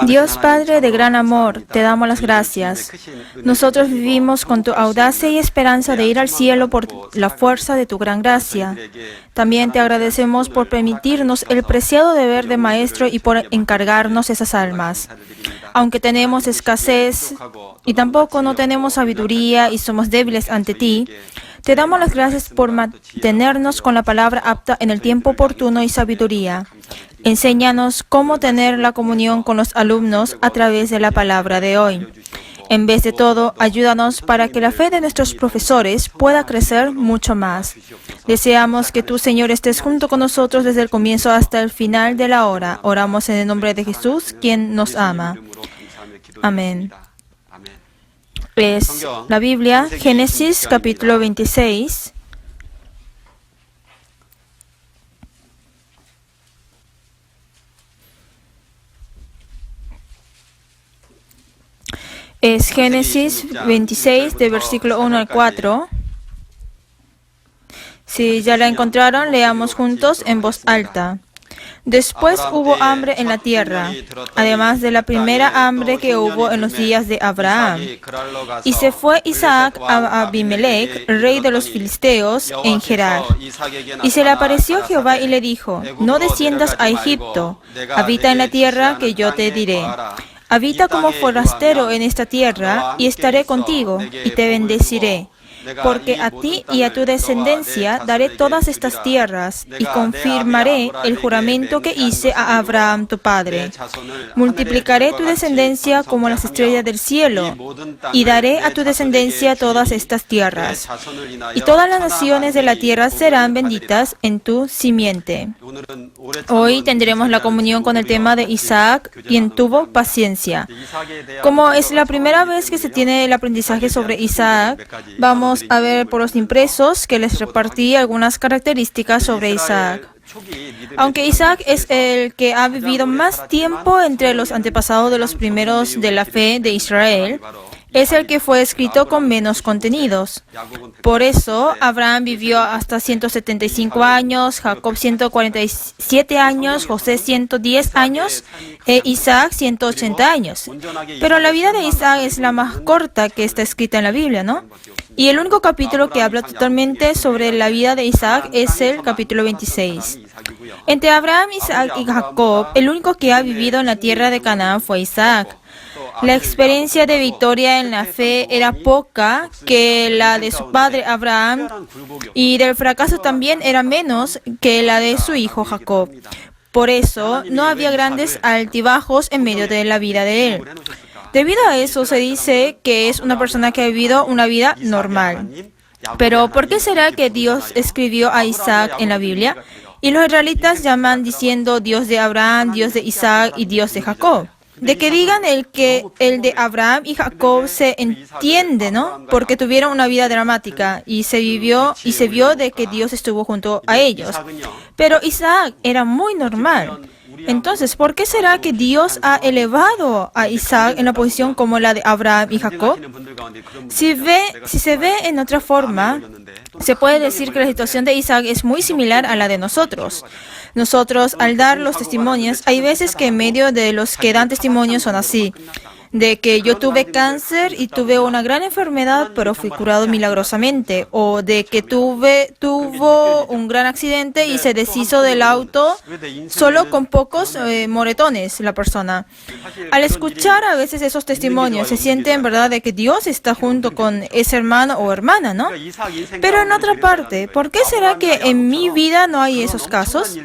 Dios Padre de gran amor, te damos las gracias. Nosotros vivimos con tu audacia y esperanza de ir al cielo por la fuerza de tu gran gracia. También te agradecemos por permitirnos el preciado deber de maestro y por encargarnos esas almas. Aunque tenemos escasez y tampoco no tenemos sabiduría y somos débiles ante ti, te damos las gracias por mantenernos con la palabra apta en el tiempo oportuno y sabiduría. Enséñanos cómo tener la comunión con los alumnos a través de la palabra de hoy. En vez de todo, ayúdanos para que la fe de nuestros profesores pueda crecer mucho más. Deseamos que tú, Señor, estés junto con nosotros desde el comienzo hasta el final de la hora. Oramos en el nombre de Jesús, quien nos ama. Amén. Es la Biblia, Génesis capítulo 26. Es Génesis 26, de versículo 1 al 4. Si ya la encontraron, leamos juntos en voz alta. Después hubo hambre en la tierra, además de la primera hambre que hubo en los días de Abraham. Y se fue Isaac a Abimelech, rey de los filisteos, en Gerar. Y se le apareció Jehová y le dijo: No desciendas a Egipto, habita en la tierra que yo te diré. Habita como forastero en esta tierra, y estaré contigo, y te bendeciré. Porque a ti y a tu descendencia daré todas estas tierras, y confirmaré el juramento que hice a Abraham tu padre. Multiplicaré tu descendencia como las estrellas del cielo, y daré a tu descendencia todas estas tierras. Y todas las naciones de la tierra serán benditas en tu simiente. Hoy tendremos la comunión con el tema de Isaac, quien tuvo paciencia. Como es la primera vez que se tiene el aprendizaje sobre Isaac, vamos a ver por los impresos que les repartí algunas características sobre Isaac. Aunque Isaac es el que ha vivido más tiempo entre los antepasados de los primeros de la fe de Israel, es el que fue escrito con menos contenidos. Por eso, Abraham vivió hasta 175 años, Jacob 147 años, José 110 años e Isaac 180 años. Pero la vida de Isaac es la más corta que está escrita en la Biblia, ¿no? Y el único capítulo que habla totalmente sobre la vida de Isaac es el capítulo 26. Entre Abraham, Isaac y Jacob, el único que ha vivido en la tierra de Canaán fue Isaac. La experiencia de victoria en la fe era poca que la de su padre Abraham, y del fracaso también era menos que la de su hijo Jacob. Por eso, no había grandes altibajos en medio de la vida de él. Debido a eso, se dice que es una persona que ha vivido una vida normal. Pero, ¿por qué será que Dios escribió a Isaac en la Biblia? Y los israelitas llaman diciendo Dios de Abraham, Dios de Isaac y Dios de Jacob. De que digan el de Abraham y Jacob se entiende, ¿no? Porque tuvieron una vida dramática y se vio de que Dios estuvo junto a ellos. Pero Isaac era muy normal. Entonces, ¿por qué será que Dios ha elevado a Isaac en la posición como la de Abraham y Jacob? Si se ve en otra forma, se puede decir que la situación de Isaac es muy similar a la de nosotros. Nosotros, al dar los testimonios, hay veces que en medio de los que dan testimonios son así. De que yo tuve cáncer y tuve una gran enfermedad, pero fui curado milagrosamente. O de que tuvo un gran accidente y se deshizo del auto solo con pocos moretones la persona. Al escuchar a veces esos testimonios, se siente en verdad de que Dios está junto con ese hermano o hermana, ¿no? Pero en otra parte, ¿por qué será que en mi vida no hay esos casos?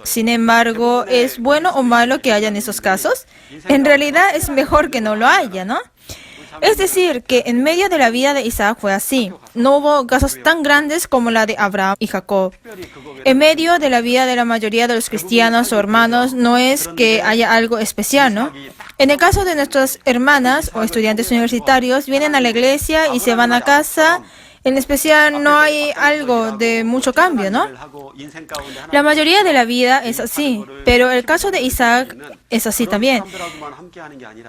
Sin embargo, ¿es bueno o malo que hayan esos casos? En realidad es mejor que no lo haya, ¿no? Es decir, que en medio de la vida de Isaac fue así. No hubo casos tan grandes como la de Abraham y Jacob. En medio de la vida de la mayoría de los cristianos o hermanos no es que haya algo especial, ¿no? En el caso de nuestras hermanas o estudiantes universitarios, vienen a la iglesia y se van a casa En especial, no hay algo de mucho cambio, ¿no? La mayoría de la vida es así, pero el caso de Isaac es así también.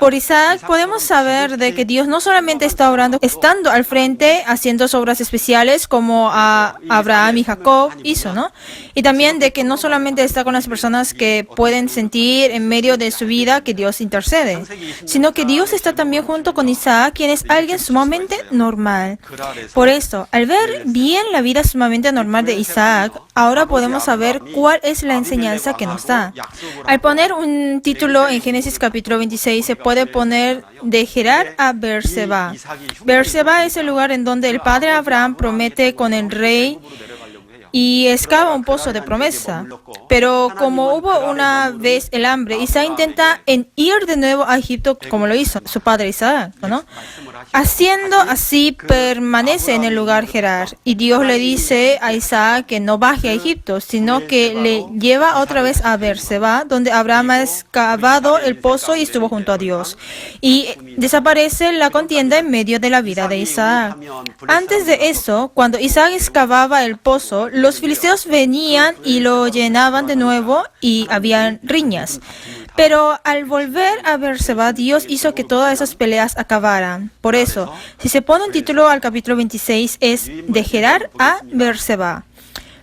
Por Isaac podemos saber de que Dios no solamente está obrando, estando al frente, haciendo obras especiales como a Abraham y Jacob hizo, ¿no? Y también de que no solamente está con las personas que pueden sentir en medio de su vida que Dios intercede, sino que Dios está también junto con Isaac, quien es alguien sumamente normal. Por eso, al ver bien la vida sumamente normal de Isaac, ahora podemos saber cuál es la enseñanza que nos da. Al poner un título en Génesis capítulo 26, se puede poner de Gerar a Beerseba. Beerseba es el lugar en donde el padre Abraham promete con el rey y excava un pozo de promesa. Pero como hubo una vez el hambre, Isaac intenta ir de nuevo a Egipto como lo hizo su padre Isaac, ¿no? Haciendo así, permanece en el lugar Gerar. Y Dios le dice a Isaac que no baje a Egipto, sino que le lleva otra vez a Beerseba, donde Abraham ha excavado el pozo y estuvo junto a Dios. Y desaparece la contienda en medio de la vida de Isaac. Antes de eso, cuando Isaac excavaba el pozo, los filisteos venían y lo llenaban de nuevo y habían riñas. Pero al volver a Beerseba, Dios hizo que todas esas peleas acabaran. Por eso, si se pone un título al capítulo 26, es de Gerar a Beerseba.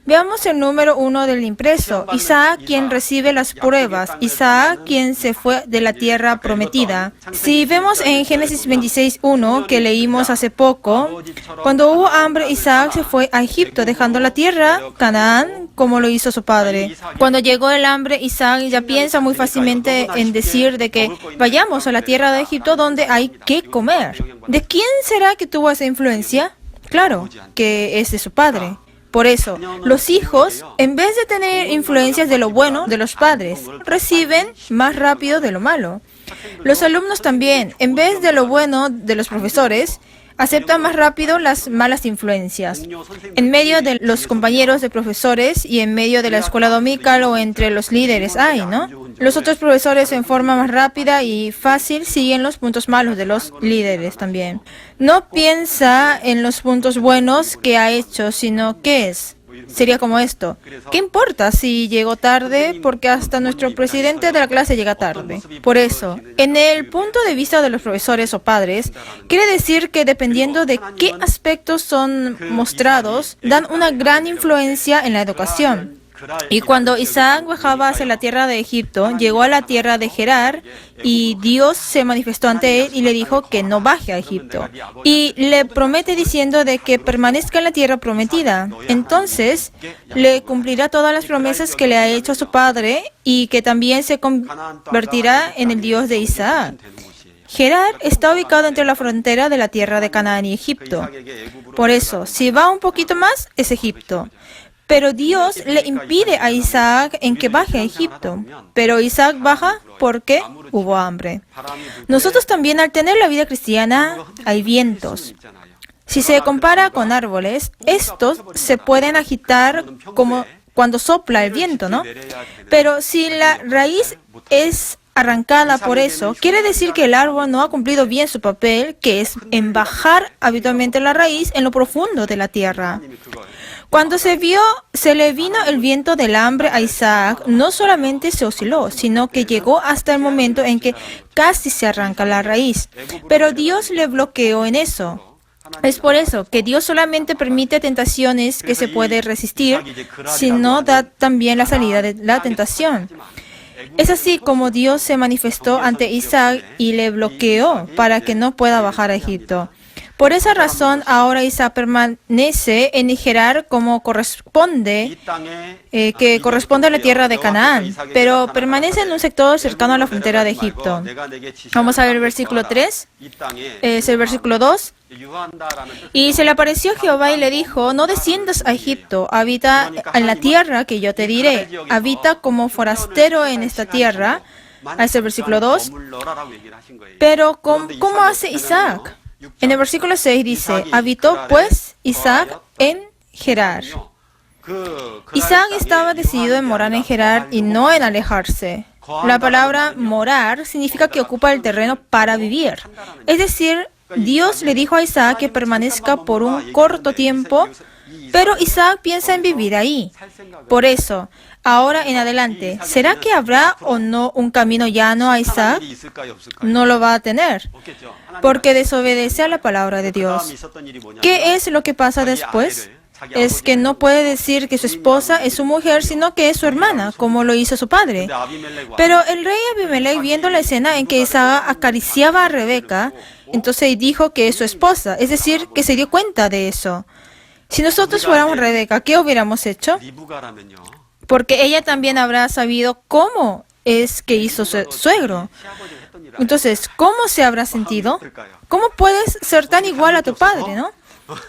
Veamos el número 1 del impreso. Isaac, quien recibe las pruebas. Isaac, quien se fue de la tierra prometida. Si vemos en Génesis 26:1, que leímos hace poco, cuando hubo hambre, Isaac se fue a Egipto, dejando la tierra, Canaán, como lo hizo su padre. Cuando llegó el hambre, Isaac ya piensa muy fácilmente en decir de que vayamos a la tierra de Egipto donde hay que comer. ¿De quién será que tuvo esa influencia? Claro, que es de su padre. Por eso, los hijos, en vez de tener influencias de lo bueno de los padres, reciben más rápido de lo malo. Los alumnos también, en vez de lo bueno de los profesores, aceptan más rápido las malas influencias. En medio de los compañeros de profesores y en medio de la escuela dominical o entre los líderes hay, ¿no? Los otros profesores en forma más rápida y fácil siguen los puntos malos de los líderes también. No piensa en los puntos buenos que ha hecho, sino qué es. Sería como esto. ¿Qué importa si llegó tarde? Porque hasta nuestro presidente de la clase llega tarde. Por eso, en el punto de vista de los profesores o padres, quiere decir que dependiendo de qué aspectos son mostrados, dan una gran influencia en la educación. Y cuando Isaac bajaba hacia la tierra de Egipto, llegó a la tierra de Gerar y Dios se manifestó ante él y le dijo que no baje a Egipto. Y le promete diciendo de que permanezca en la tierra prometida. Entonces, le cumplirá todas las promesas que le ha hecho a su padre y que también se convertirá en el Dios de Isaac. Gerar está ubicado entre la frontera de la tierra de Canaán y Egipto. Por eso, si va un poquito más, es Egipto. Pero Dios le impide a Isaac en que baje a Egipto. Pero Isaac baja porque hubo hambre. Nosotros también, al tener la vida cristiana, hay vientos. Si se compara con árboles, estos se pueden agitar como cuando sopla el viento, ¿no? Pero si la raíz es arrancada por eso, quiere decir que el árbol no ha cumplido bien su papel, que es en bajar habitualmente la raíz en lo profundo de la tierra. Cuando se le vino el viento del hambre a Isaac, no solamente se osciló, sino que llegó hasta el momento en que casi se arranca la raíz. Pero Dios le bloqueó en eso. Es por eso que Dios solamente permite tentaciones que se puede resistir, sino da también la salida de la tentación. Es así como Dios se manifestó ante Isaac y le bloqueó para que no pueda bajar a Egipto. Por esa razón, ahora Isaac permanece en Gerar como corresponde, que corresponde a la tierra de Canaán, pero permanece en un sector cercano a la frontera de Egipto. Vamos a ver el versículo 3, es el versículo 2. Y se le apareció Jehová y le dijo, no desciendas a Egipto, habita en la tierra que yo te diré, habita como forastero en esta tierra. Es el versículo 2. Pero, ¿cómo hace Isaac? En el versículo 6 dice, habitó pues Isaac en Gerar. Isaac estaba decidido en morar en Gerar y no en alejarse. La palabra morar significa que ocupa el terreno para vivir. Es decir, Dios le dijo a Isaac que permanezca por un corto tiempo, pero Isaac piensa en vivir ahí. Por eso, ahora en adelante, ¿será que habrá o no un camino llano a Isaac? No lo va a tener, porque desobedece a la palabra de Dios. ¿Qué es lo que pasa después? Es que no puede decir que su esposa es su mujer, sino que es su hermana, como lo hizo su padre. Pero el rey Abimelech, viendo la escena en que Isaac acariciaba a Rebeca, entonces dijo que es su esposa, es decir, que se dio cuenta de eso. Si nosotros fuéramos Rebeca, ¿qué hubiéramos hecho? Porque ella también habrá sabido cómo es que hizo su suegro. Entonces, ¿cómo se habrá sentido? ¿Cómo puedes ser tan igual a tu padre, no?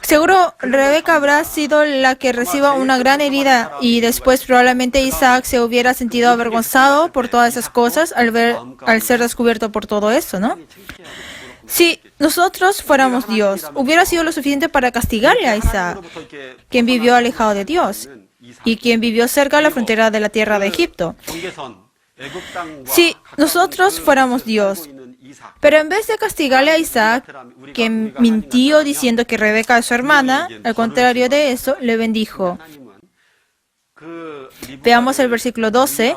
Seguro Rebeca habrá sido la que reciba una gran herida y después probablemente Isaac se hubiera sentido avergonzado por todas esas cosas al ser descubierto por todo eso, ¿no? Si nosotros fuéramos Dios, hubiera sido lo suficiente para castigarle a Isaac, quien vivió alejado de Dios y quien vivió cerca de la frontera de la tierra de Egipto. Si nosotros fuéramos Dios, pero en vez de castigarle a Isaac, quien mintió diciendo que Rebeca es su hermana, al contrario de eso, le bendijo. Veamos el versículo 12.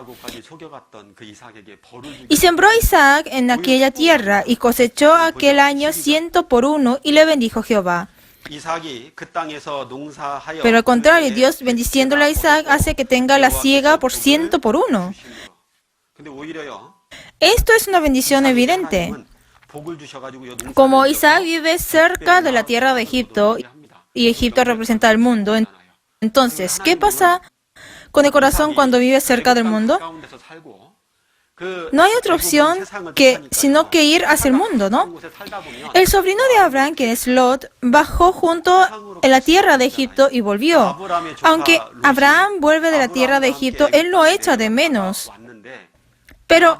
Y sembró Isaac en aquella tierra y cosechó aquel año 100 por 1 y le bendijo Jehová. Pero al contrario, Dios bendiciéndole a Isaac hace que tenga la siega por 100 por 1. Esto es una bendición evidente. Como Isaac vive cerca de la tierra de Egipto y Egipto representa al mundo, entonces, ¿qué pasa con el corazón cuando vive cerca del mundo? No hay otra opción sino que ir hacia el mundo, ¿no? El sobrino de Abraham, que es Lot, bajó junto a la tierra de Egipto y volvió. Aunque Abraham vuelve de la tierra de Egipto, él lo echa de menos. Pero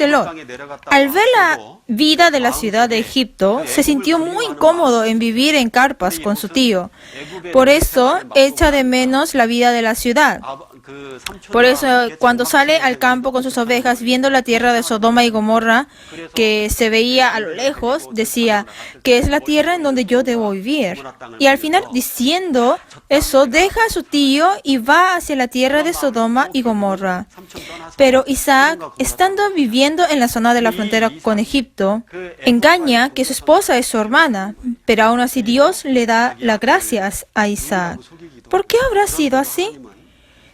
Lot, al ver la vida de la ciudad de Egipto, se sintió muy incómodo en vivir en carpas con su tío. Por eso echa de menos la vida de la ciudad. Por eso, cuando sale al campo con sus ovejas, viendo la tierra de Sodoma y Gomorra, que se veía a lo lejos, decía que es la tierra en donde yo debo vivir. Y al final, diciendo eso, deja a su tío y va hacia la tierra de Sodoma y Gomorra. Pero Isaac, estando viviendo en la zona de la frontera con Egipto, engaña que su esposa es su hermana, pero aún así Dios le da las gracias a Isaac. ¿Por qué habrá sido así?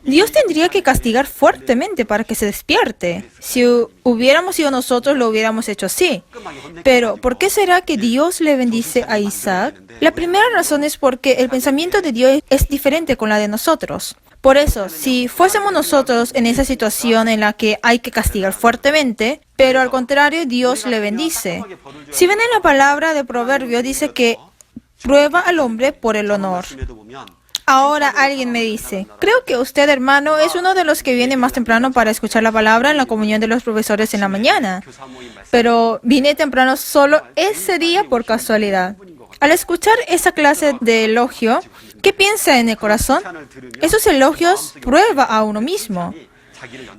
Dios tendría que castigar fuertemente para que se despierte. Si hubiéramos sido nosotros, lo hubiéramos hecho así. Pero, ¿por qué será que Dios le bendice a Isaac? La primera razón es porque el pensamiento de Dios es diferente con la de nosotros. Por eso, si fuésemos nosotros en esa situación en la que hay que castigar fuertemente, pero al contrario, Dios le bendice. Si ven en la palabra de Proverbio, dice que prueba al hombre por el honor. Ahora alguien me dice, creo que usted, hermano, es uno de los que viene más temprano para escuchar la palabra en la comunión de los profesores en la mañana. Pero vine temprano solo ese día por casualidad. Al escuchar esa clase de elogio, ¿qué piensa en el corazón? Esos elogios prueba a uno mismo.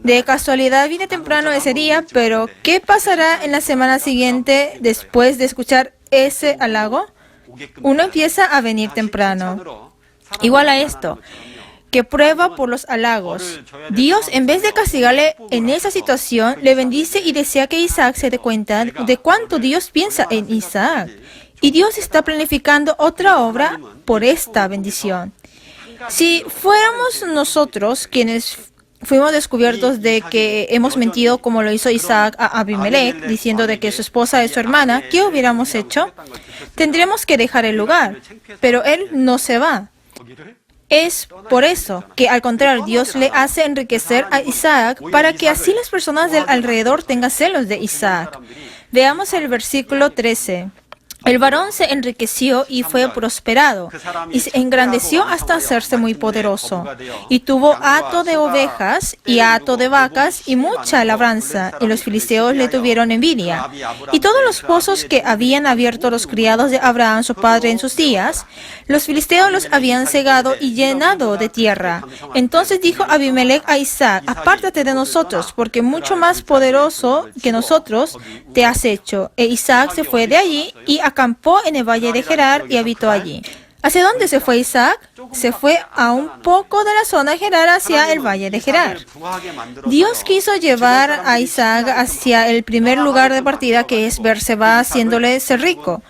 De casualidad vine temprano ese día, pero ¿qué pasará en la semana siguiente después de escuchar ese halago? Uno empieza a venir temprano. Igual a esto, que prueba por los halagos. Dios, en vez de castigarle en esa situación, le bendice y desea que Isaac se dé cuenta de cuánto Dios piensa en Isaac. Y Dios está planificando otra obra por esta bendición. Si fuéramos nosotros quienes fuimos descubiertos de que hemos mentido como lo hizo Isaac a Abimelech, diciendo de que su esposa es su hermana, ¿qué hubiéramos hecho? Tendremos que dejar el lugar, pero él no se va. Es por eso que, al contrario, Dios le hace enriquecer a Isaac para que así las personas del alrededor tengan celos de Isaac. Veamos el versículo 13. El varón se enriqueció y fue prosperado, y se engrandeció hasta hacerse muy poderoso. Y tuvo hato de ovejas y hato de vacas y mucha labranza, y los filisteos le tuvieron envidia. Y todos los pozos que habían abierto los criados de Abraham su padre en sus días, los filisteos los habían cegado y llenado de tierra. Entonces dijo Abimelech a Isaac, apártate de nosotros, porque mucho más poderoso que nosotros te has hecho. E Isaac se fue de allí y acampó en el valle de Gerar y habitó allí. ¿Hacia dónde se fue Isaac? Se fue a un poco de la zona de Gerar hacia el valle de Gerar. Dios quiso llevar a Isaac hacia el primer lugar de partida, que es Beerseba, haciéndole ser rico,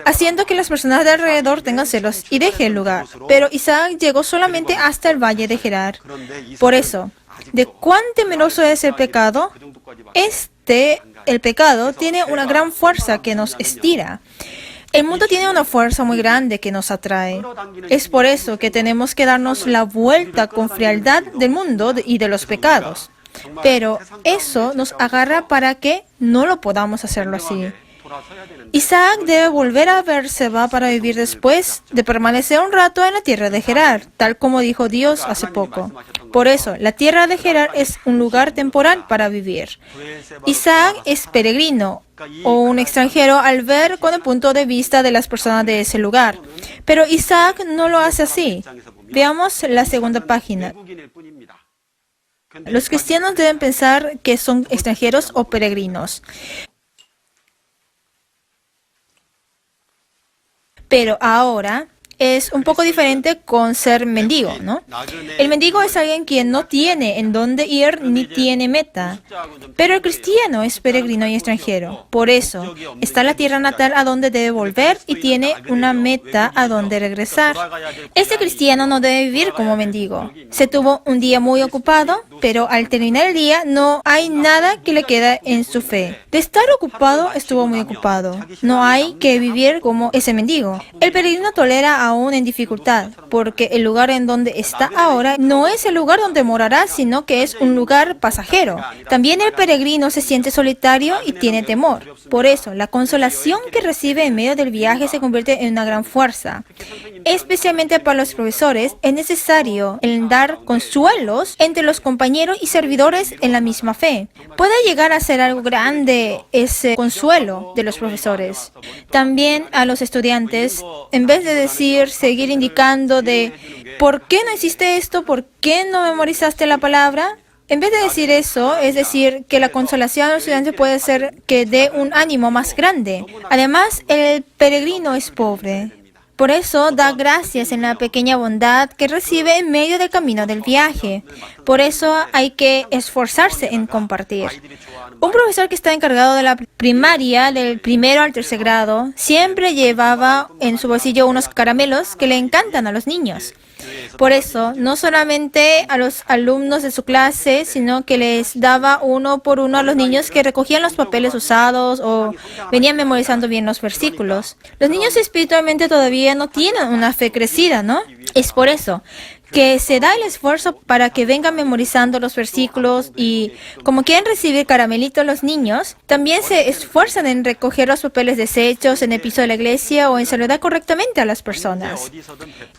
haciendo que las personas de alrededor tengan celos y deje el lugar. Pero Isaac llegó solamente hasta el valle de Gerar. Por eso, ¿de cuán temeroso es el pecado? El pecado tiene una gran fuerza que nos estira. El mundo tiene una fuerza muy grande que nos atrae. Es por eso que tenemos que darnos la vuelta con frialdad del mundo y de los pecados. Pero eso nos agarra para que no lo podamos hacerlo así. Isaac debe volver a Beerseba para vivir después de permanecer un rato en la tierra de Gerar, tal como dijo Dios hace poco. Por eso, la tierra de Gerar es un lugar temporal para vivir. Isaac es peregrino o un extranjero al ver con el punto de vista de las personas de ese lugar. Pero Isaac no lo hace así. Veamos la segunda página. Los cristianos deben pensar que son extranjeros o peregrinos. Pero ahora es un poco diferente con ser mendigo, ¿no? El mendigo es alguien quien no tiene en dónde ir ni tiene meta. Pero el cristiano es peregrino y extranjero. Por eso, está la tierra natal a donde debe volver y tiene una meta a donde regresar. Este cristiano no debe vivir como mendigo. Se tuvo un día muy ocupado, pero al terminar el día no hay nada que le queda en su fe. De estar ocupado, estuvo muy ocupado. No hay que vivir como ese mendigo. El peregrino tolera aún en dificultad, porque el lugar en donde está ahora no es el lugar donde morará, sino que es un lugar pasajero. También el peregrino se siente solitario y tiene temor. Por eso, la consolación que recibe en medio del viaje se convierte en una gran fuerza. Especialmente para los profesores, es necesario el dar consuelos entre los compañeros y servidores en la misma fe. Puede llegar a ser algo grande ese consuelo de los profesores. También a los estudiantes, en vez de seguir indicando de ¿por qué no hiciste esto? ¿Por qué no memorizaste la palabra? En vez de decir eso, es decir, que la consolación al estudiante puede ser que dé un ánimo más grande. Además, el peregrino es pobre. Por eso da gracias en la pequeña bondad que recibe en medio del camino del viaje. Por eso hay que esforzarse en compartir. Un profesor que está encargado de la primaria, del primero al tercer grado, siempre llevaba en su bolsillo unos caramelos que le encantan a los niños. Por eso, no solamente a los alumnos de su clase, sino que les daba uno por uno a los niños que recogían los papeles usados o venían memorizando bien los versículos. Los niños espiritualmente todavía no tienen una fe crecida, ¿no? Es por eso que se da el esfuerzo para que vengan memorizando los versículos y como quieren recibir caramelitos los niños, también se esfuerzan en recoger los papeles deshechos en el piso de la iglesia o en saludar correctamente a las personas.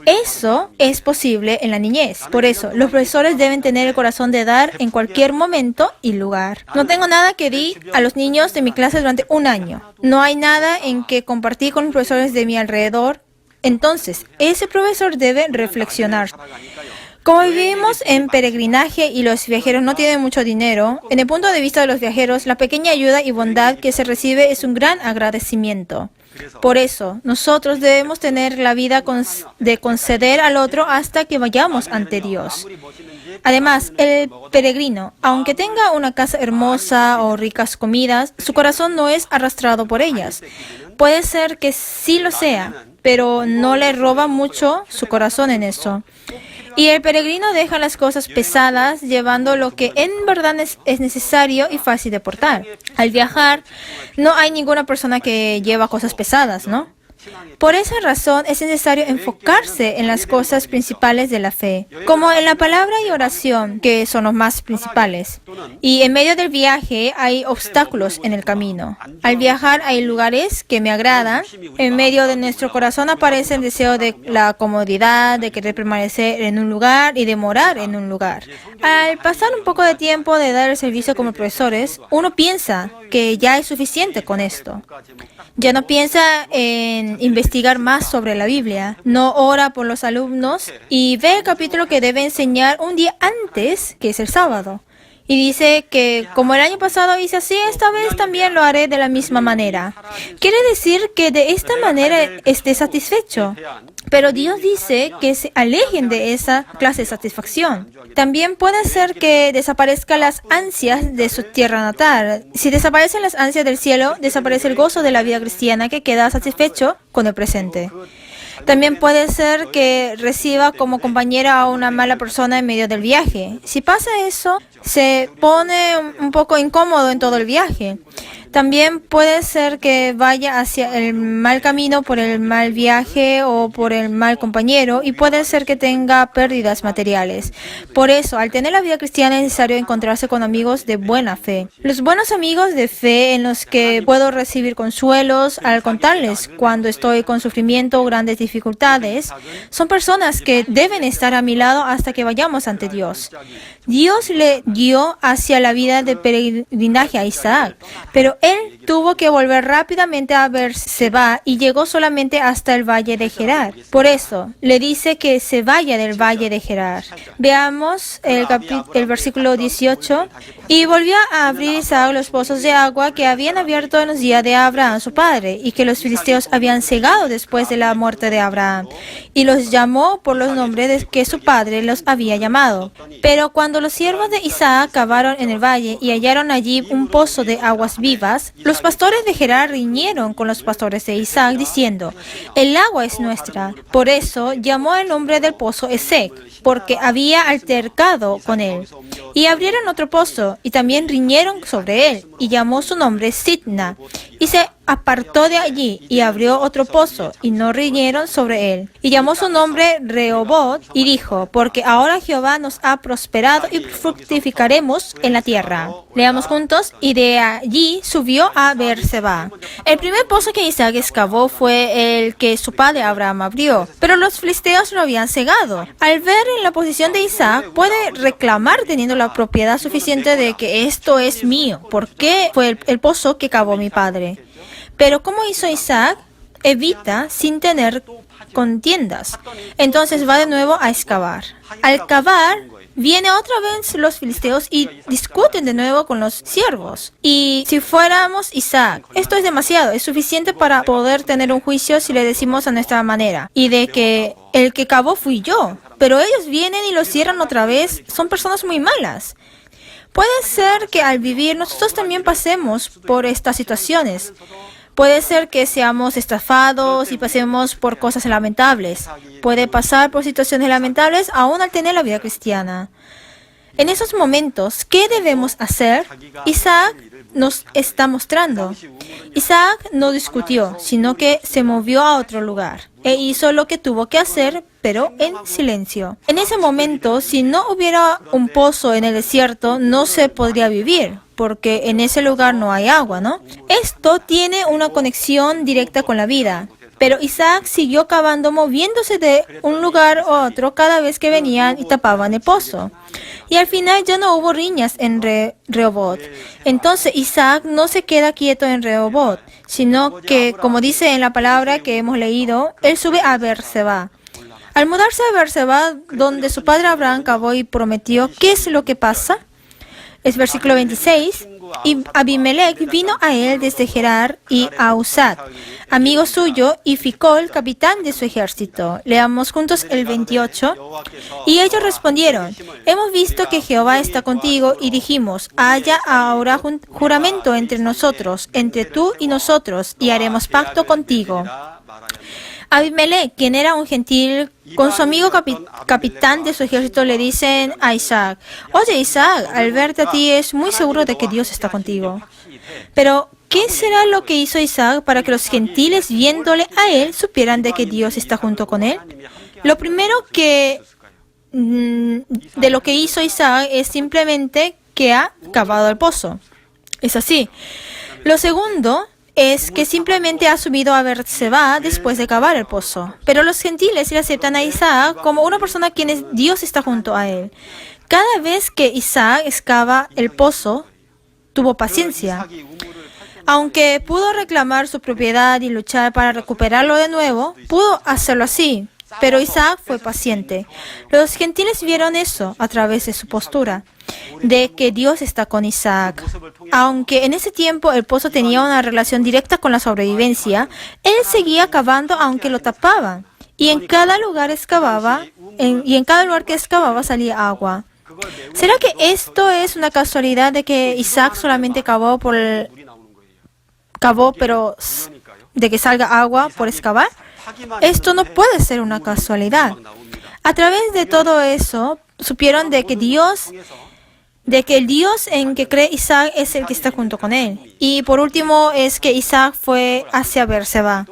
Eso es posible en la niñez. Por eso, los profesores deben tener el corazón de dar en cualquier momento y lugar. No tengo nada que di a los niños de mi clase durante un año. No hay nada en que compartir con los profesores de mi alrededor. Entonces, ese profesor debe reflexionar. Como vivimos en peregrinaje y los viajeros no tienen mucho dinero, en el punto de vista de los viajeros, la pequeña ayuda y bondad que se recibe es un gran agradecimiento. Por eso, nosotros debemos tener la vida de conceder al otro hasta que vayamos ante Dios. Además, el peregrino, aunque tenga una casa hermosa o ricas comidas, su corazón no es arrastrado por ellas. Puede ser que sí lo sea, pero no le roba mucho su corazón en eso. Y el peregrino deja las cosas pesadas, llevando lo que en verdad es necesario y fácil de portar. Al viajar, no hay ninguna persona que lleva cosas pesadas, ¿no? Por esa razón es necesario enfocarse en las cosas principales de la fe, como en la palabra y oración, que son los más principales. Y en medio del viaje hay obstáculos en el camino. Al viajar hay lugares que me agradan. En medio de nuestro corazón aparece el deseo de la comodidad, de querer permanecer en un lugar y de morar en un lugar. Al pasar un poco de tiempo de dar el servicio como profesores, uno piensa que ya es suficiente con esto. Ya no piensa en investigar más sobre la Biblia, no ora por los alumnos y ve el capítulo que debe enseñar un día antes, que es el sábado. Y dice que como el año pasado hice así, esta vez también lo haré de la misma manera. Quiere decir que de esta manera esté satisfecho. Pero Dios dice que se alejen de esa clase de satisfacción. También puede ser que desaparezcan las ansias de su tierra natal. Si desaparecen las ansias del cielo, desaparece el gozo de la vida cristiana que queda satisfecho con el presente. También puede ser que reciba como compañera a una mala persona en medio del viaje. Si pasa eso, se pone un poco incómodo en todo el viaje. También puede ser que vaya hacia el mal camino por el mal viaje o por el mal compañero, y puede ser que tenga pérdidas materiales. Por eso, al tener la vida cristiana es necesario encontrarse con amigos de buena fe. Los buenos amigos de fe en los que puedo recibir consuelos al contarles cuando estoy con sufrimiento o grandes dificultades, son personas que deben estar a mi lado hasta que vayamos ante Dios. Dios le guió hacia la vida de peregrinaje a Isaac, pero él tuvo que volver rápidamente a Beerseba y llegó solamente hasta el valle de Gerar. Por eso, le dice que se vaya del valle de Gerar. Veamos el versículo 18. Y volvió a abrir Isaac los pozos de agua que habían abierto en los días de Abraham, su padre, y que los filisteos habían cegado después de la muerte de Abraham. Y los llamó por los nombres de que su padre los había llamado. Pero cuando los siervos de Isaac cavaron en el valle y hallaron allí un pozo de aguas vivas, los pastores de Gerar riñeron con los pastores de Isaac, diciendo: el agua es nuestra. Por eso llamó el nombre del pozo Esek, porque había altercado con él. Y abrieron otro pozo, y también riñeron sobre él, y llamó su nombre Sitna. Y se apartó de allí, y abrió otro pozo, y no riñeron sobre él. Y llamó su nombre Rehobot, y dijo: porque ahora Jehová nos ha prosperado, y fructificaremos en la tierra. Leamos juntos: y de allí subió a Beerseba. El primer pozo que Isaac excavó fue el que su padre Abraham abrió, pero los filisteos lo habían cegado. Al ver en la posición de Isaac, puede reclamar teniendo la propiedad suficiente de que esto es mío, porque fue el pozo que cavó mi padre. Pero ¿cómo hizo Isaac? Evita sin tener contiendas. Entonces va de nuevo a excavar. Al cavar, viene otra vez los filisteos y discuten de nuevo con los siervos. Y si fuéramos Isaac, esto es demasiado, es suficiente para poder tener un juicio si le decimos a nuestra manera. Y de que el que cavó fui yo. Pero ellos vienen y lo cierran otra vez. Son personas muy malas. Puede ser que al vivir nosotros también pasemos por estas situaciones. Puede ser que seamos estafados y pasemos por cosas lamentables. Puede pasar por situaciones lamentables aún al tener la vida cristiana. En esos momentos, ¿qué debemos hacer? Isaac nos está mostrando. Isaac no discutió, sino que se movió a otro lugar e hizo lo que tuvo que hacer, pero en silencio. En ese momento, si no hubiera un pozo en el desierto, no se podría vivir, porque en ese lugar no hay agua, ¿no? Esto tiene una conexión directa con la vida. Pero Isaac siguió cavando, moviéndose de un lugar a otro cada vez que venían y tapaban el pozo. Y al final ya no hubo riñas en Rehobot. Entonces Isaac no se queda quieto en Rehobot, sino que, como dice en la palabra que hemos leído, él sube a Beerseba. Al mudarse a Beerseba, donde su padre Abraham cavó y prometió, ¿qué es lo que pasa? Es versículo 26. Y Abimelech vino a él desde Gerar y a Usat, amigo suyo, y Ficol, capitán de su ejército. Leamos juntos el 28. Y ellos respondieron: hemos visto que Jehová está contigo, y dijimos: haya ahora juramento entre nosotros, entre tú y nosotros, y haremos pacto contigo. Abimelech, quien era un gentil, con su amigo capitán de su ejército, le dicen a Isaac: oye Isaac, al verte a ti es muy seguro de que Dios está contigo. Pero, ¿qué será lo que hizo Isaac para que los gentiles, viéndole a él, supieran de que Dios está junto con él? Lo primero de lo que hizo Isaac es simplemente que ha cavado el pozo. Es así. Lo segundo es que simplemente ha subido a Beerseba después de cavar el pozo. Pero los gentiles le aceptan a Isaac como una persona a quien Dios está junto a él. Cada vez que Isaac excava el pozo, tuvo paciencia. Aunque pudo reclamar su propiedad y luchar para recuperarlo de nuevo, pudo hacerlo así. Pero Isaac fue paciente. Los gentiles vieron eso a través de su postura. de que Dios está con Isaac. Aunque en ese tiempo el pozo tenía una relación directa con la sobrevivencia, él seguía cavando aunque lo tapaban. Y en cada lugar que excavaba salía agua. ¿Será que esto es una casualidad de que Isaac solamente cavó pero de que salga agua por excavar? Esto no puede ser una casualidad. A través de todo eso, supieron de que el Dios en que cree Isaac es el que está junto con él. Y por último es que Isaac fue hacia Beerseba,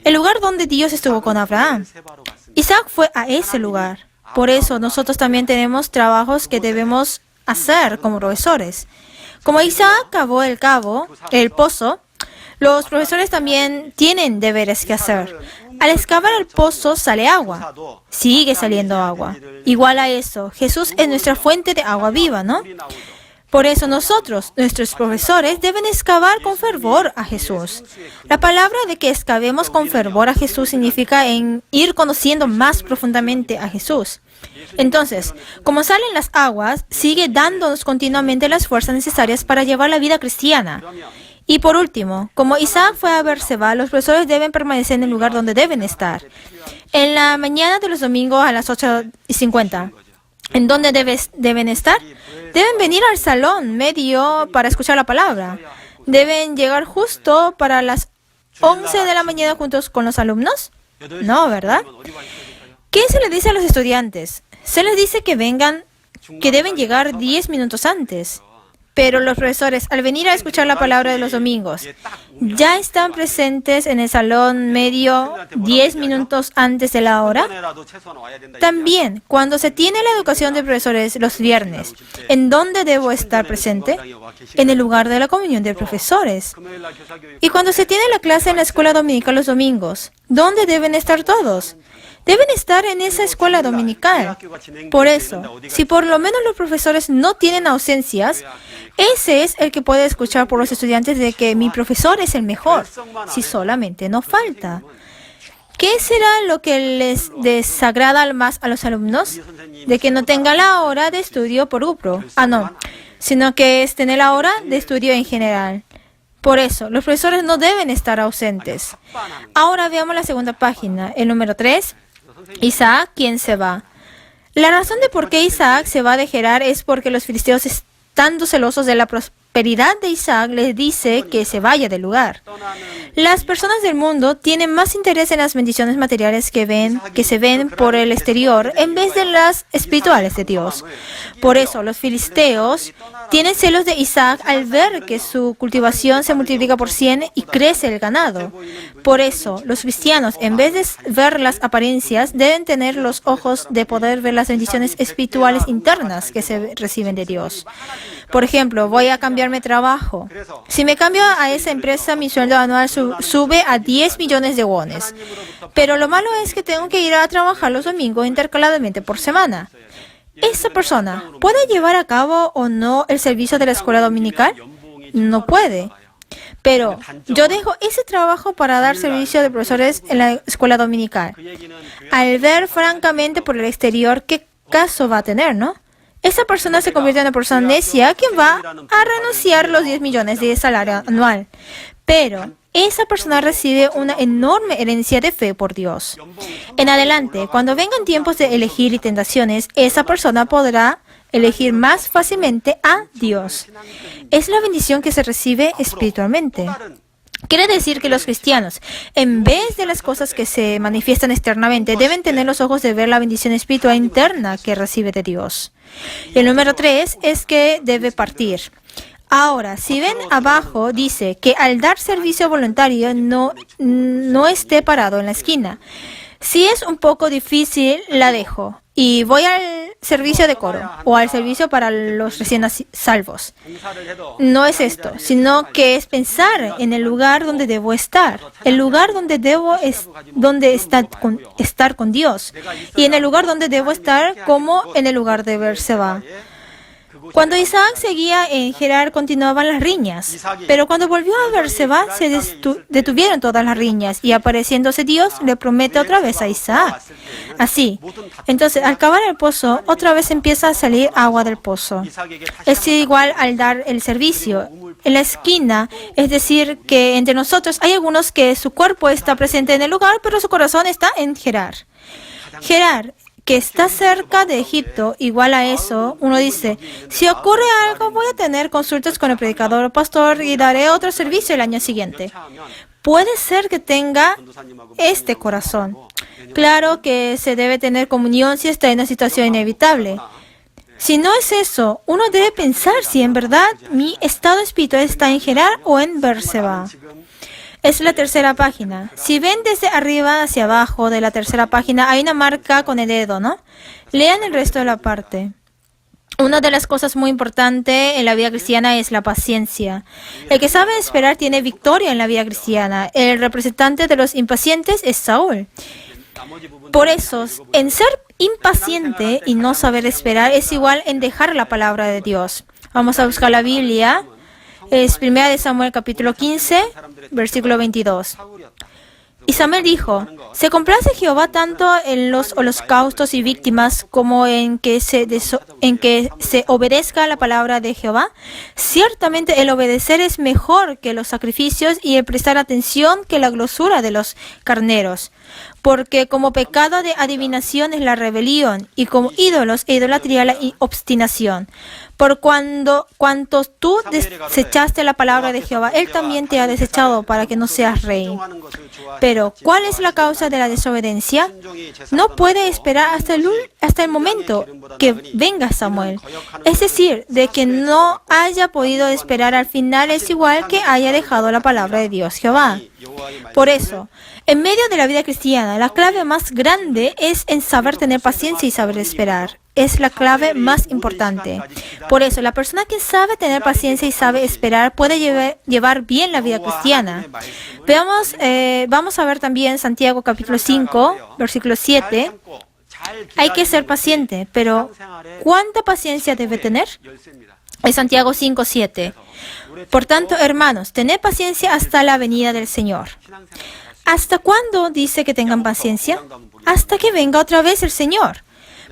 el lugar donde Dios estuvo con Abraham. Isaac fue a ese lugar. Por eso nosotros también tenemos trabajos que debemos hacer como profesores. Como Isaac cavó el pozo, los profesores también tienen deberes que hacer. Al excavar el pozo sale agua. Sigue saliendo agua. Igual a eso, Jesús es nuestra fuente de agua viva, ¿no? Por eso nosotros, nuestros profesores, deben excavar con fervor a Jesús. La palabra de que excavemos con fervor a Jesús significa ir conociendo más profundamente a Jesús. Entonces, como salen las aguas, sigue dándonos continuamente las fuerzas necesarias para llevar la vida cristiana. Y por último, como Isaac fue a Beerseba, los profesores deben permanecer en el lugar donde deben estar. En la mañana de los domingos a las 8:50. ¿En dónde deben estar? Deben venir al salón medio para escuchar la palabra. ¿Deben llegar justo para las 11 de la mañana juntos con los alumnos? No, ¿verdad? ¿Qué se les dice a los estudiantes? Se les dice que deben llegar 10 minutos antes. Pero los profesores, al venir a escuchar la palabra de los domingos, ya están presentes en el salón medio 10 minutos antes de la hora. También, cuando se tiene la educación de profesores los viernes, ¿en dónde debo estar presente? En el lugar de la comunión de profesores. Y cuando se tiene la clase en la escuela dominical los domingos, ¿dónde deben estar todos? Deben estar en esa escuela dominical. Por eso, si por lo menos los profesores no tienen ausencias, ese es el que puede escuchar por los estudiantes de que mi profesor es el mejor, si solamente no falta. ¿Qué será lo que les desagrada más a los alumnos? De que no tengan la hora de estudio por grupo. No, sino que es tener la hora de estudio en general. Por eso, los profesores no deben estar ausentes. Ahora veamos la segunda página, el número 3. Isaac, ¿quién se va? La razón de por qué Isaac se va de Gerar es porque los filisteos, estando celosos de la prosperidad de Isaac, les dice que se vaya del lugar. Las personas del mundo tienen más interés en las bendiciones materiales que se ven por el exterior en vez de las espirituales de Dios. Por eso, los filisteos tienen celos de Isaac al ver que su cultivación se multiplica por 100 y crece el ganado. Por eso, los cristianos, en vez de ver las apariencias, deben tener los ojos de poder ver las bendiciones espirituales internas que se reciben de Dios. Por ejemplo, voy a cambiarme de trabajo. Si me cambio a esa empresa, mi sueldo anual sube a 10 millones de wones. Pero lo malo es que tengo que ir a trabajar los domingos intercaladamente por semana. ¿Esa persona puede llevar a cabo o no el servicio de la escuela dominical? No puede. Pero yo dejo ese trabajo para dar servicio de profesores en la escuela dominical. Al ver francamente por el exterior, ¿qué caso va a tener, no? Esa persona se convierte en una persona necia que va a renunciar los 10 millones de salario anual. Pero esa persona recibe una enorme herencia de fe por Dios. En adelante, cuando vengan tiempos de elegir y tentaciones, esa persona podrá elegir más fácilmente a Dios. Es la bendición que se recibe espiritualmente. Quiere decir que los cristianos, en vez de las cosas que se manifiestan externamente, deben tener los ojos de ver la bendición espiritual interna que recibe de Dios. Y el número 3 es que debe partir. Ahora, si ven abajo, dice que al dar servicio voluntario no esté parado en la esquina. Si es un poco difícil, la dejo y voy al servicio de coro o al servicio para los recién salvos. No es esto, sino que es pensar en el lugar donde debo estar, el lugar donde debo estar con Dios y en el lugar donde debo estar como en el lugar de Beerseba. Cuando Isaac seguía en Gerar, continuaban las riñas. Pero cuando volvió a Berseba, se detuvieron todas las riñas. Y apareciéndose Dios, le promete otra vez a Isaac. Así. Entonces, al cavar el pozo, otra vez empieza a salir agua del pozo. Es igual al dar el servicio. En la esquina, es decir, que entre nosotros hay algunos que su cuerpo está presente en el lugar, pero su corazón está en Gerar. Gerar, que está cerca de Egipto, igual a eso, uno dice, si ocurre algo, voy a tener consultas con el predicador o pastor y daré otro servicio el año siguiente. Puede ser que tenga este corazón. Claro que se debe tener comunión si está en una situación inevitable. Si no es eso, uno debe pensar si en verdad mi estado espiritual está en Gerar o en Berseba. Es la tercera página. Si ven desde arriba hacia abajo de la tercera página, hay una marca con el dedo, ¿no? Lean el resto de la parte. Una de las cosas muy importantes en la vida cristiana es la paciencia. El que sabe esperar tiene victoria en la vida cristiana. El representante de los impacientes es Saúl. Por eso, en ser impaciente y no saber esperar es igual en dejar la palabra de Dios. Vamos a buscar la Biblia. Es 1 Samuel capítulo 15, versículo 22. Y Samuel dijo, ¿se complace Jehová tanto en los holocaustos y víctimas como en que se obedezca la palabra de Jehová? Ciertamente el obedecer es mejor que los sacrificios y el prestar atención que la grosura de los carneros. Porque como pecado de adivinación es la rebelión, y como ídolos e idolatría la obstinación. Por cuanto tú desechaste la palabra de Jehová, Él también te ha desechado para que no seas rey. Pero, ¿cuál es la causa de la desobediencia? No puede esperar hasta el momento que venga Samuel. Es decir, de que no haya podido esperar al final es igual que haya dejado la palabra de Dios Jehová. Por eso, en medio de la vida cristiana, la clave más grande es en saber tener paciencia y saber esperar. Es la clave más importante. Por eso, la persona que sabe tener paciencia y sabe esperar puede llevar bien la vida cristiana. Vamos a ver también Santiago capítulo 5, versículo 7. Hay que ser paciente, pero ¿cuánta paciencia debe tener? Es Santiago 5, 7. Por tanto, hermanos, tened paciencia hasta la venida del Señor. ¿Hasta cuándo dice que tengan paciencia? Hasta que venga otra vez el Señor.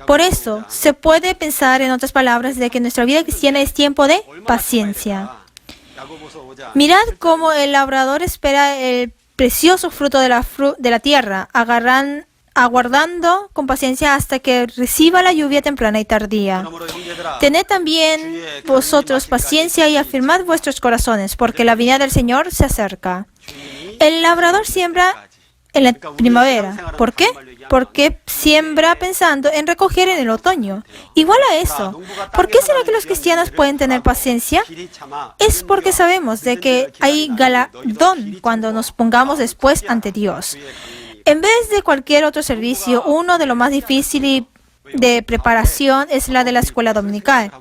Por eso, se puede pensar, en otras palabras, de que nuestra vida cristiana es tiempo de paciencia. Mirad cómo el labrador espera el precioso fruto de la tierra, aguardando con paciencia hasta que reciba la lluvia temprana y tardía. Tened también vosotros paciencia y afirmad vuestros corazones, porque la venida del Señor se acerca. El labrador siembra en la primavera. ¿Por qué? Porque siembra pensando en recoger en el otoño. Igual a eso, ¿por qué será que los cristianos pueden tener paciencia? Es porque sabemos de que hay galardón cuando nos pongamos después ante Dios. En vez de cualquier otro servicio, uno de los más difíciles de preparación es la de la escuela dominical.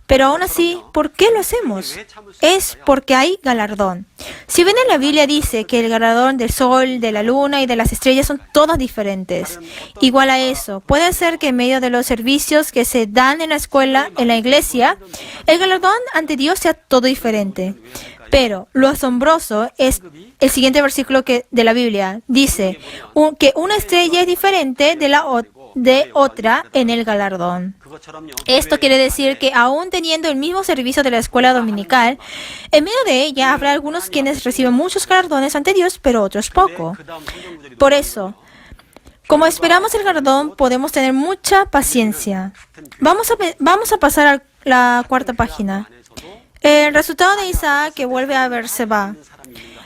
Pero aún así, ¿por qué lo hacemos? Es porque hay galardón. Si bien en la Biblia dice que el galardón del sol, de la luna y de las estrellas son todas diferentes. Igual a eso, puede ser que en medio de los servicios que se dan en la escuela, en la iglesia, el galardón ante Dios sea todo diferente. Pero lo asombroso es el siguiente versículo de la Biblia. Dice que una estrella es diferente de otra en el galardón. Esto quiere decir que aún teniendo el mismo servicio de la escuela dominical, en medio de ella habrá algunos quienes reciben muchos galardones ante Dios, pero otros poco. Por eso, como esperamos el galardón, podemos tener mucha paciencia. Vamos a pasar a la cuarta página. El resultado de Isaac que vuelve a Berseba.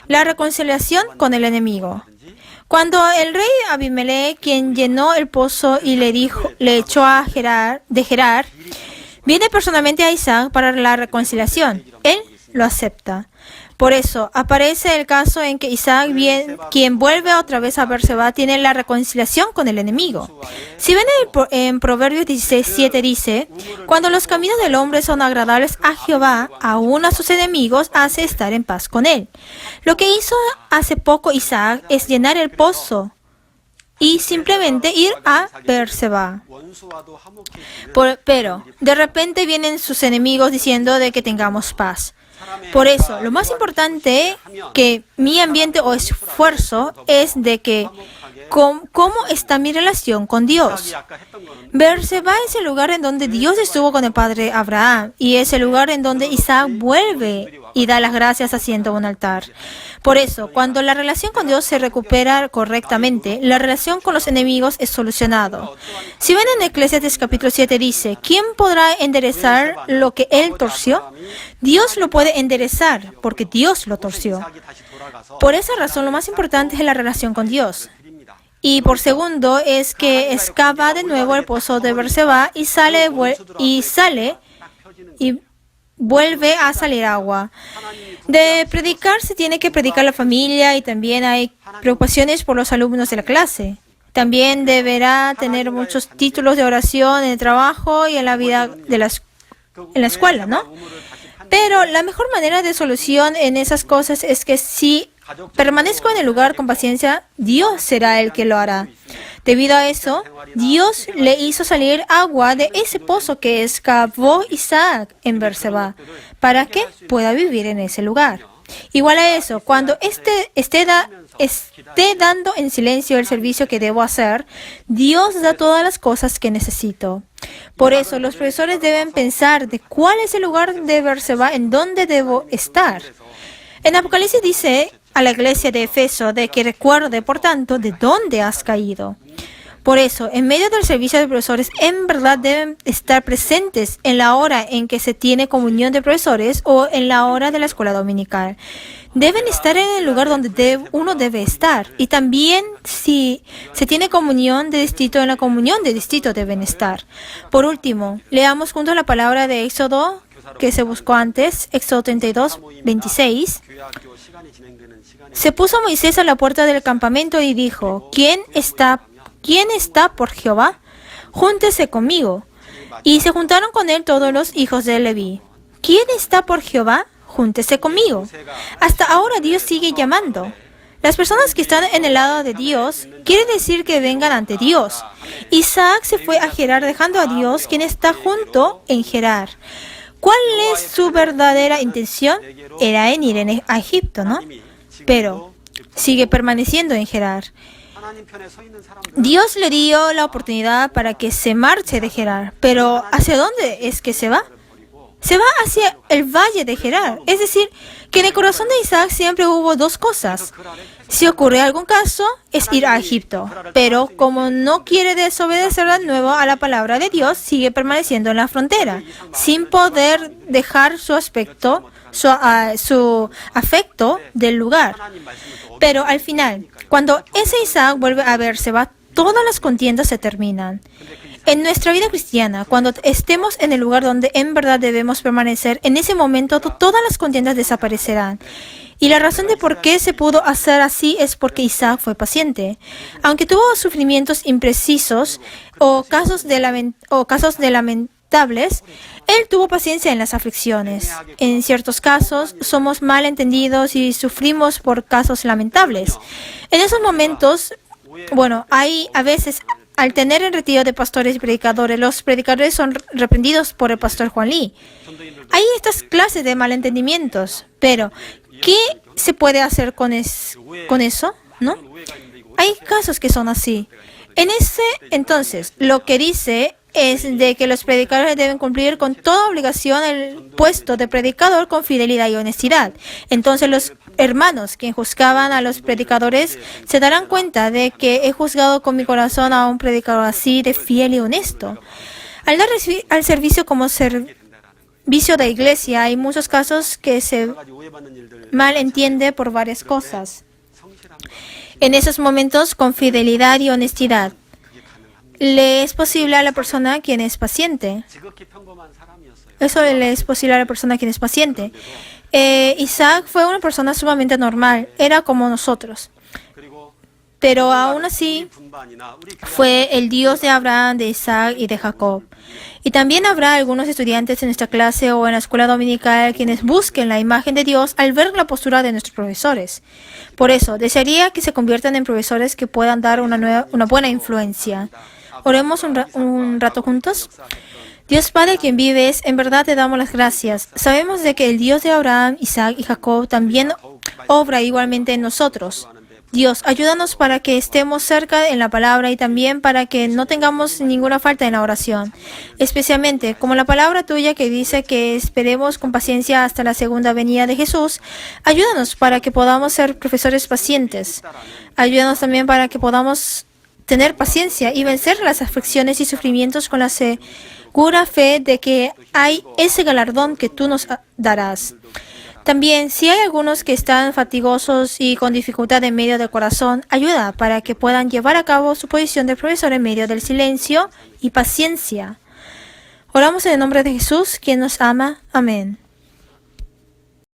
La reconciliación con el enemigo. Cuando el rey Abimelech, quien llenó el pozo y le echó de Gerar, viene personalmente a Isaac para la reconciliación. Él lo acepta. Por eso, aparece el caso en que Isaac, quien vuelve otra vez a Berseba, tiene la reconciliación con el enemigo. Si ven en Proverbios 16:7 dice, cuando los caminos del hombre son agradables a Jehová, aún a sus enemigos hace estar en paz con él. Lo que hizo hace poco Isaac es llenar el pozo y simplemente ir a Beerseba. Pero de repente vienen sus enemigos diciendo de que tengamos paz. Por eso, lo más importante que mi ambiente o esfuerzo es de que cómo está mi relación con Dios. Beerseba es el lugar en donde Dios estuvo con el padre Abraham y es el lugar en donde Isaac vuelve y da las gracias haciendo un altar. Por eso, cuando la relación con Dios se recupera correctamente, la relación con los enemigos es solucionado. Si ven en Eclesiastes capítulo 7 dice, ¿quién podrá enderezar lo que él torció? Dios lo puede enderezar porque Dios lo torció. Por esa razón, lo más importante es la relación con Dios. Y por segundo es que excava de nuevo el pozo de Beerseba y vuelve a salir agua. De predicar se tiene que predicar la familia y también hay preocupaciones por los alumnos de la clase. También deberá tener muchos títulos de oración en el trabajo y en la vida en la escuela, ¿no? Pero la mejor manera de solución en esas cosas es que si permanezco en el lugar con paciencia, Dios será el que lo hará. Debido a eso, Dios le hizo salir agua de ese pozo que excavó Isaac en Beerseba, para que pueda vivir en ese lugar. Igual a eso, cuando esté dando en silencio el servicio que debo hacer, Dios da todas las cosas que necesito. Por eso, los profesores deben pensar de cuál es el lugar de Beerseba en donde debo estar. En Apocalipsis dice a la iglesia de Efeso de que recuerde, por tanto, de dónde has caído. Por eso, en medio del servicio de profesores, en verdad deben estar presentes en la hora en que se tiene comunión de profesores o en la hora de la escuela dominical. Deben estar en el lugar donde uno debe estar. Y también, si se tiene comunión de distrito, en la comunión de distrito deben estar. Por último, leamos juntos la palabra de Éxodo que se buscó antes, Éxodo 32, 26. Se puso Moisés a la puerta del campamento y dijo, ¿Quién está por Jehová? Júntese conmigo. Y se juntaron con él todos los hijos de Leví. ¿Quién está por Jehová? Júntese conmigo. Hasta ahora Dios sigue llamando. Las personas que están en el lado de Dios quiere decir que vengan ante Dios. Isaac se fue a Gerar dejando a Dios, quien está junto en Gerar. ¿Cuál es su verdadera intención? Era en ir a Egipto, ¿no? Pero sigue permaneciendo en Gerar. Dios le dio la oportunidad para que se marche de Gerar, pero ¿hacia dónde es que se va? Se va hacia el valle de Gerar. Es decir, que en el corazón de Isaac siempre hubo dos cosas. Si ocurre algún caso, es ir a Egipto. Pero como no quiere desobedecer de nuevo a la palabra de Dios, sigue permaneciendo en la frontera, sin poder dejar su aspecto, su afecto del lugar. Pero al final, cuando ese Isaac vuelve a Beerseba, todas las contiendas se terminan. En nuestra vida cristiana, cuando estemos en el lugar donde en verdad debemos permanecer, en ese momento todas las contiendas desaparecerán. Y la razón de por qué se pudo hacer así es porque Isaac fue paciente. Aunque tuvo sufrimientos imprecisos o casos lamentables, él tuvo paciencia en las aflicciones. En ciertos casos, somos mal entendidos y sufrimos por casos lamentables. En esos momentos, hay a veces, al tener el retiro de pastores y predicadores, los predicadores son reprendidos por el pastor Juan Lee. Hay estas clases de malentendimientos, pero ¿qué se puede hacer con eso? ¿No? Hay casos que son así. Entonces, lo que dice es de que los predicadores deben cumplir con toda obligación el puesto de predicador con fidelidad y honestidad. Entonces, los hermanos que juzgaban a los predicadores se darán cuenta de que he juzgado con mi corazón a un predicador así de fiel y honesto. Al dar al servicio como servicio de iglesia, hay muchos casos que se malentiende por varias cosas. En esos momentos, con fidelidad y honestidad, le es posible a la persona quien es paciente. Eso le es posible a la persona quien es paciente. Isaac fue una persona sumamente normal, era como nosotros. Pero aún así fue el Dios de Abraham, de Isaac y de Jacob. Y también habrá algunos estudiantes en nuestra clase o en la escuela dominical quienes busquen la imagen de Dios al ver la postura de nuestros profesores. Por eso, desearía que se conviertan en profesores que puedan dar una buena influencia. Oremos un rato juntos. Dios Padre, quien vives, en verdad te damos las gracias. Sabemos de que el Dios de Abraham, Isaac y Jacob también obra igualmente en nosotros. Dios, ayúdanos para que estemos cerca en la palabra y también para que no tengamos ninguna falta en la oración. Especialmente, como la palabra tuya que dice que esperemos con paciencia hasta la segunda venida de Jesús, ayúdanos para que podamos ser profesores pacientes. Ayúdanos también para que podamos tener paciencia y vencer las aflicciones y sufrimientos con la segura fe de que hay ese galardón que tú nos darás. También, si hay algunos que están fatigosos y con dificultad en medio del corazón, ayuda para que puedan llevar a cabo su posición de profesor en medio del silencio y paciencia. Oramos en el nombre de Jesús, quien nos ama. Amén.